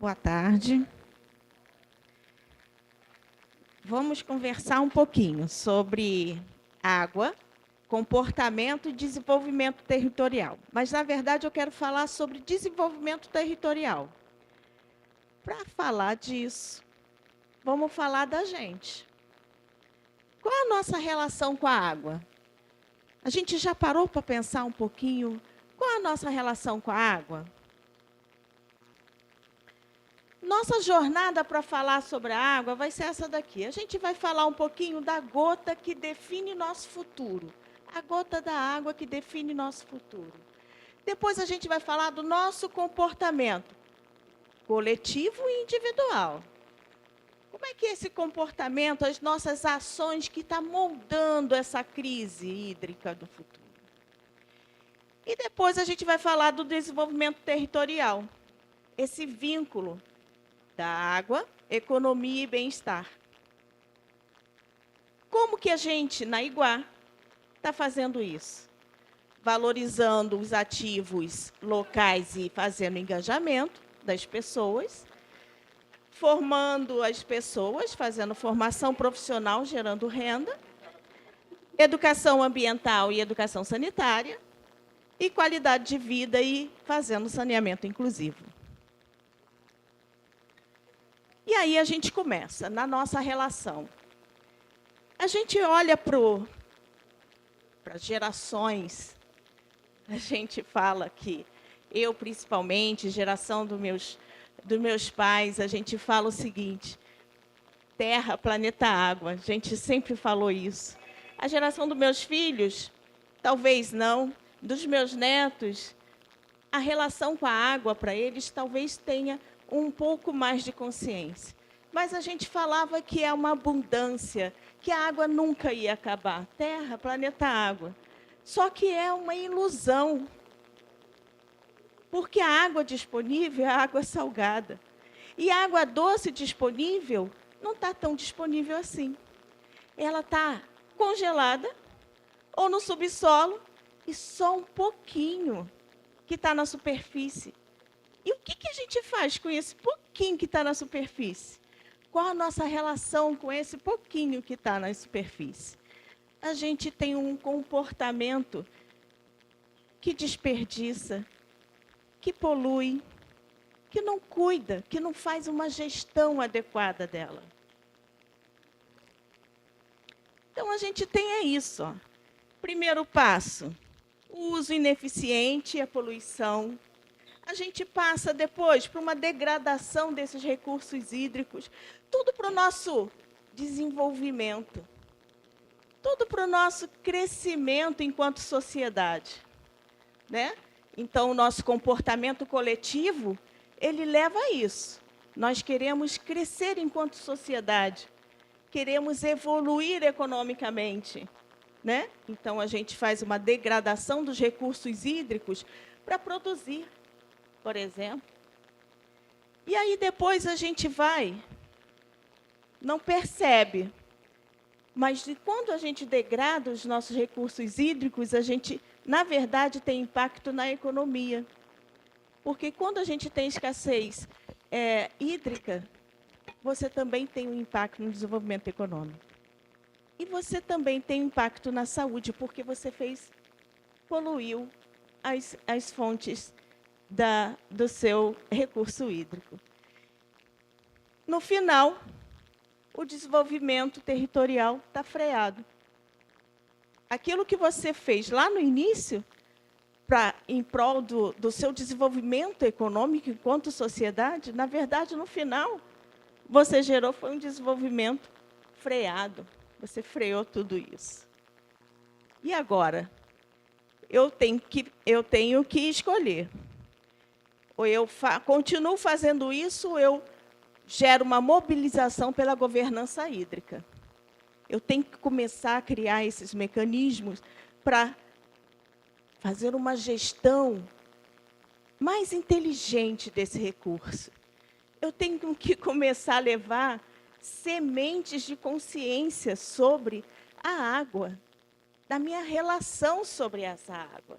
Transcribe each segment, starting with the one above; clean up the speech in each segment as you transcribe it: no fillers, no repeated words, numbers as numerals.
Boa tarde. Vamos conversar um pouquinho sobre água, comportamento e desenvolvimento territorial. Mas, na verdade, eu quero falar sobre desenvolvimento territorial. Para falar disso, vamos falar da gente. Qual é a nossa relação com a água? A gente já parou para pensar um pouquinho qual é a nossa relação com a água? Nossa jornada para falar sobre a água vai ser essa daqui. A gente vai falar um pouquinho da gota que define nosso futuro. A gota da água que define nosso futuro. Depois a gente vai falar do nosso comportamento coletivo e individual. Como é que é esse comportamento, as nossas ações que estão moldando essa crise hídrica do futuro? E depois a gente vai falar do desenvolvimento territorial. Esse vínculo da água, economia e bem-estar. Como que a gente, na Iguá, está fazendo isso? Valorizando os ativos locais e fazendo engajamento das pessoas, formando as pessoas, fazendo formação profissional, gerando renda, educação ambiental e educação sanitária, e qualidade de vida e fazendo saneamento inclusivo. E aí a gente começa, na nossa relação. A gente olha para as gerações, a gente fala que eu, principalmente, geração dos meus pais, a gente fala o seguinte, terra, planeta, água. A gente sempre falou isso. A geração dos meus filhos, talvez não. Dos meus netos, a relação com a água, para eles, talvez tenha um pouco mais de consciência. Mas a gente falava que é uma abundância, que a água nunca ia acabar. Terra, planeta, água. Só que é uma ilusão. Porque a água disponível é água salgada. E a água doce disponível não está tão disponível assim. Ela está congelada ou no subsolo e só um pouquinho que está na superfície. E o que a gente faz com esse pouquinho que está na superfície? Qual a nossa relação com esse pouquinho que está na superfície? A gente tem um comportamento que desperdiça, que polui, que não cuida, que não faz uma gestão adequada dela. Então, a gente tem isso. Ó. Primeiro passo, o uso ineficiente e a poluição. A gente passa depois para uma degradação desses recursos hídricos, tudo para o nosso desenvolvimento, tudo para o nosso crescimento enquanto sociedade. Né? Então, o nosso comportamento coletivo, ele leva a isso. Nós queremos crescer enquanto sociedade, queremos evoluir economicamente. Né? Então, a gente faz uma degradação dos recursos hídricos para produzir, por exemplo. E aí, depois, a gente vai, não percebe, mas quando a gente degrada os nossos recursos hídricos, a gente, na verdade, tem impacto na economia. Porque quando a gente tem escassez hídrica, você também tem um impacto no desenvolvimento econômico. E você também tem impacto na saúde, porque você poluiu as fontes do seu recurso hídrico. No final, o desenvolvimento territorial está freado. Aquilo que você fez lá no início, em prol do seu desenvolvimento econômico enquanto sociedade, na verdade, no final, você gerou foi um desenvolvimento freado. Você freou tudo isso. E agora? Eu tenho que escolher. Ou eu continuo fazendo isso, ou eu gero uma mobilização pela governança hídrica. Eu tenho que começar a criar esses mecanismos para fazer uma gestão mais inteligente desse recurso. Eu tenho que começar a levar sementes de consciência sobre a água, da minha relação sobre essa água.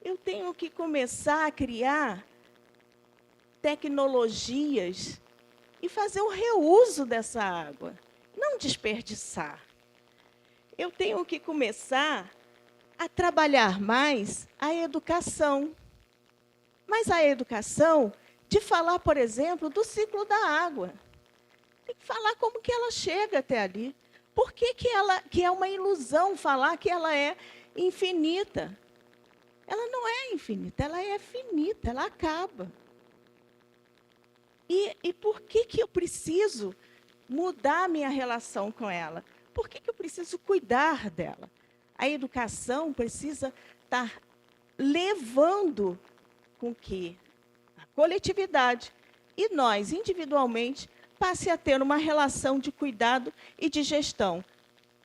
Eu tenho que começar a criar tecnologias e fazer o reuso dessa água, não desperdiçar. Eu tenho que começar a trabalhar mais a educação. Mas a educação de falar, por exemplo, do ciclo da água. Tem que falar como que ela chega até ali. Por que é uma ilusão falar que ela é infinita? Ela não é infinita, ela é finita, ela acaba. E por que eu preciso mudar a minha relação com ela? Por que eu preciso cuidar dela? A educação precisa estar levando com que a coletividade e nós, individualmente, passe a ter uma relação de cuidado e de gestão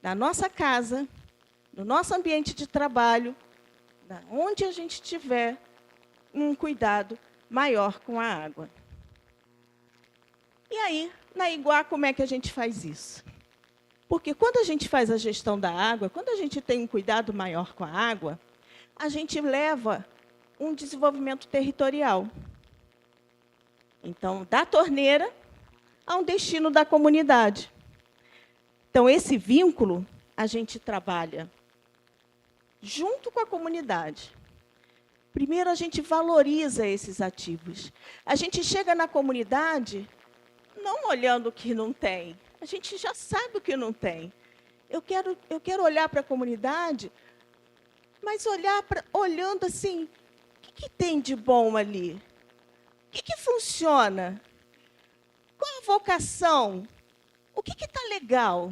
na nossa casa, no nosso ambiente de trabalho, onde a gente tiver um cuidado maior com a água. E aí, na Iguá, como é que a gente faz isso? Porque quando a gente faz a gestão da água, quando a gente tem um cuidado maior com a água, a gente leva um desenvolvimento territorial. Então, da torneira a um destino da comunidade. Então, esse vínculo a gente trabalha junto com a comunidade. Primeiro, a gente valoriza esses ativos. A gente chega na comunidade não olhando o que não tem. A gente já sabe o que não tem. Eu quero olhar para a comunidade, mas olhando assim, o que tem de bom ali? O que funciona? Qual a vocação? O que está legal?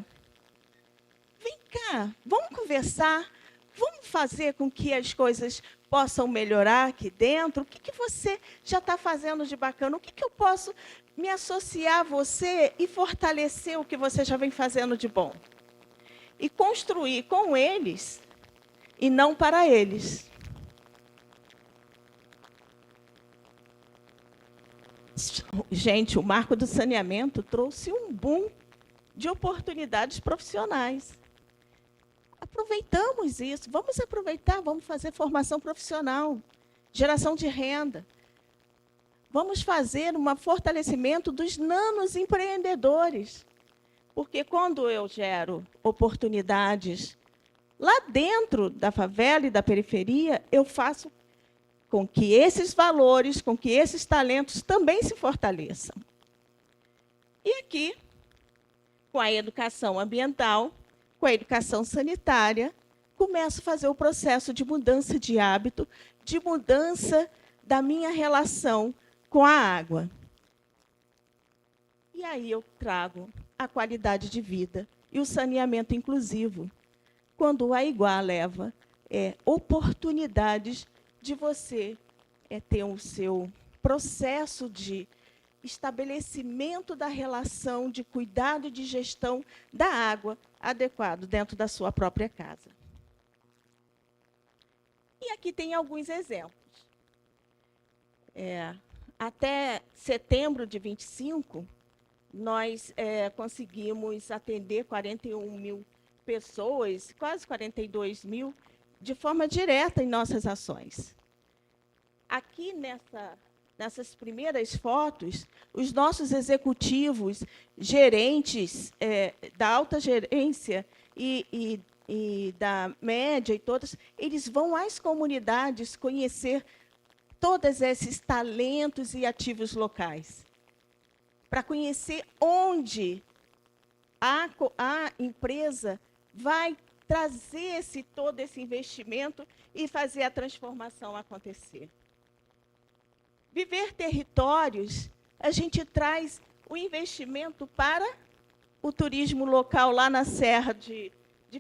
Vem cá, vamos conversar, vamos fazer com que as coisas possam melhorar aqui dentro. O que você já está fazendo de bacana? O que eu posso me associar a você e fortalecer o que você já vem fazendo de bom? E construir com eles e não para eles. Gente, o marco do saneamento trouxe um boom de oportunidades profissionais. Aproveitamos isso, vamos aproveitar, vamos fazer formação profissional, geração de renda. Vamos fazer um fortalecimento dos nanos empreendedores. Porque quando eu gero oportunidades lá dentro da favela e da periferia, eu faço com que esses valores, com que esses talentos também se fortaleçam. E aqui, com a educação ambiental, com a educação sanitária, começo a fazer o processo de mudança de hábito, de mudança da minha relação com a água. E aí eu trago a qualidade de vida e o saneamento inclusivo, quando a Iguá leva oportunidades de você ter o seu processo de estabelecimento da relação de cuidado e de gestão da água adequado dentro da sua própria casa. E aqui tem alguns exemplos. Até setembro de 25, nós conseguimos atender 41 mil pessoas, quase 42 mil, de forma direta em nossas ações. Aqui, nessas primeiras fotos, os nossos executivos, gerentes da alta gerência e da média e todas, eles vão às comunidades conhecer todos esses talentos e ativos locais, para conhecer onde a empresa vai trazer todo esse investimento e fazer a transformação acontecer. Viver Territórios, a gente traz o investimento para o turismo local lá na Serra de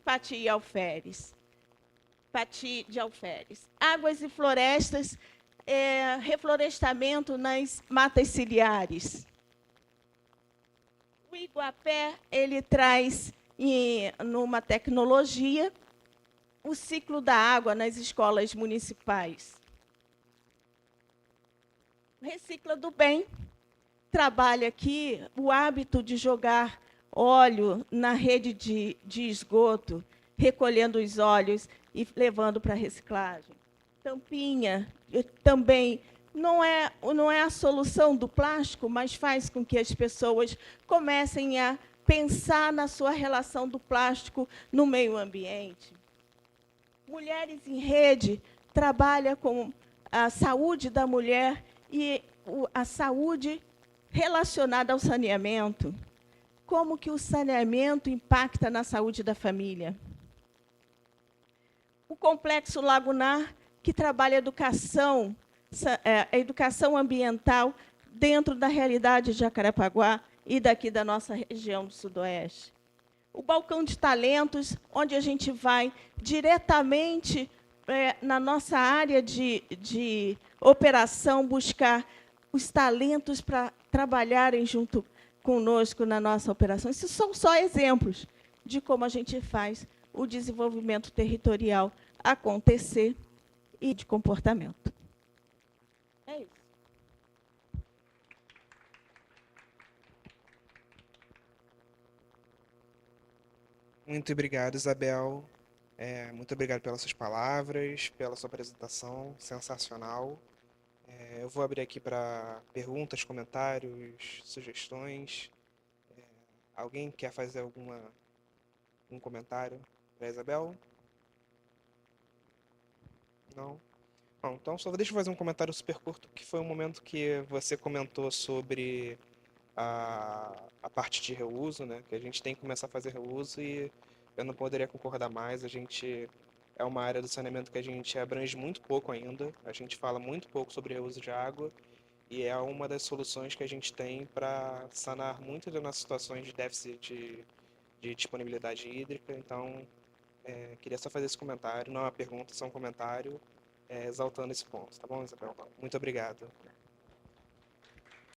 Pati e Alferes. Pati de Alferes. Águas e florestas, reflorestamento nas matas ciliares. O Iguapé, ele traz, numa tecnologia, o ciclo da água nas escolas municipais. Recicla do Bem trabalha aqui o hábito de jogar óleo na rede de esgoto, recolhendo os óleos e levando para a reciclagem. Tampinha também não é a solução do plástico, mas faz com que as pessoas comecem a pensar na sua relação do plástico no meio ambiente. Mulheres em Rede trabalha com a saúde da mulher e a saúde relacionada ao saneamento. Como que o saneamento impacta na saúde da família? O Complexo Lagunar, que trabalha a educação ambiental dentro da realidade de Jacarepaguá e daqui da nossa região do Sudoeste. O Balcão de Talentos, onde a gente vai diretamente na nossa área de operação buscar os talentos para trabalharem junto conosco na nossa operação. Esses são só exemplos de como a gente faz o desenvolvimento territorial acontecer e de comportamento. É isso. Muito obrigado, Isabel. Muito obrigado pelas suas palavras, pela sua apresentação, sensacional. Eu vou abrir aqui para perguntas, comentários, sugestões. Alguém quer fazer um comentário para Isabel? Não? Bom, então só deixa eu fazer um comentário super curto, que foi um momento que você comentou sobre a parte de reuso, né? Que a gente tem que começar a fazer reuso e eu não poderia concordar mais. A gente é uma área do saneamento que a gente abrange muito pouco ainda. A gente fala muito pouco sobre reuso de água e é uma das soluções que a gente tem para sanar muitas das nossas situações de déficit de disponibilidade hídrica. Então, queria só fazer esse comentário, não é uma pergunta, só um comentário, exaltando esse ponto, tá bom, Isabel? Muito obrigado.